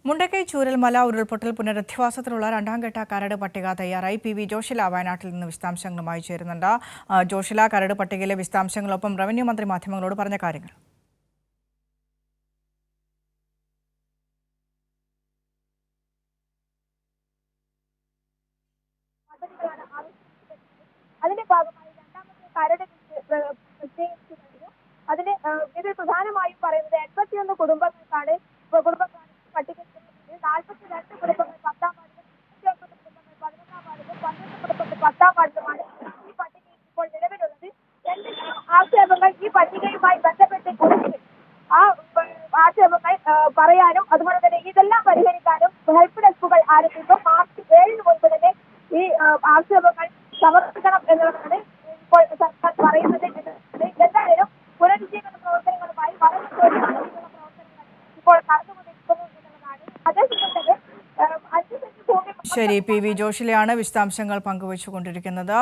മുണ്ടക്കൈ ചൂരൽമല ഉരുൾപൊട്ടൽ പുനരധിവാസത്തിനുള്ള രണ്ടാം ഘട്ട കരട് പട്ടിക തയ്യാറായി പി ജോഷില വയനാട്ടിൽ നിന്ന് വിശദാംശങ്ങളുമായി ചേരുന്നുണ്ട്. ജോഷില, കരട് പട്ടികയിലെ വിശദാംശങ്ങളൊപ്പം റവന്യൂ മന്ത്രി മാധ്യമങ്ങളോട് പറഞ്ഞ കാര്യങ്ങൾ. അതിന്റെ ഭാഗമായി രണ്ടാമത്തെ കരട് നിശ്ചയിച്ചു കഴിഞ്ഞു. അതിന് ഇത് പ്രധാനമായും പറയുന്നത് 81 കുടുംബങ്ങൾക്കാണ് പട്ടികയിൽ 42 കുടുംബങ്ങൾ 10ാം വാർഡിലും 29 കുടുംബങ്ങൾ 11ാം വാർഡിലും 12 കുടുംബങ്ങൾ 10ാം വാർഡിലുമാണ് ഈ പട്ടികയിൽ ഇപ്പോൾ നിലവിലുള്ളത്. രണ്ട് ആക്ഷേപങ്ങൾ ഈ പട്ടികയുമായി ബന്ധപ്പെട്ട് ഉയർന്നു. ആ ആക്ഷേപങ്ങൾ പറയാനും അതുപോലെ തന്നെ ഇതെല്ലാം പരിഹരിക്കാനും ഹെൽപ്പ് ഡെസ്കുകൾ ആരംഭിക്കും. മാർച്ച് 7 മുൻപ് തന്നെ ഈ ആക്ഷേപങ്ങൾ സമർപ്പിക്കണം എന്നുള്ളതാണ് ഇപ്പോൾ സർക്കാർ പറയുന്നത്. എന്തായാലും പുനരുജ്ജീവന പ്രവർത്തനങ്ങളുമായി വളരെ പ്രവർത്തനങ്ങൾ ഇപ്പോൾ നടന്നുകൊണ്ടിരിക്കുന്നു എന്നുള്ളതാണ്. അതേസമയം തന്നെ 5 സെന്റ് ഭൂമി. ശരി, പി ജോഷിലയാണ് വിശദാംശങ്ങൾ പങ്കുവച്ചുകൊണ്ടിരിക്കുന്നത്.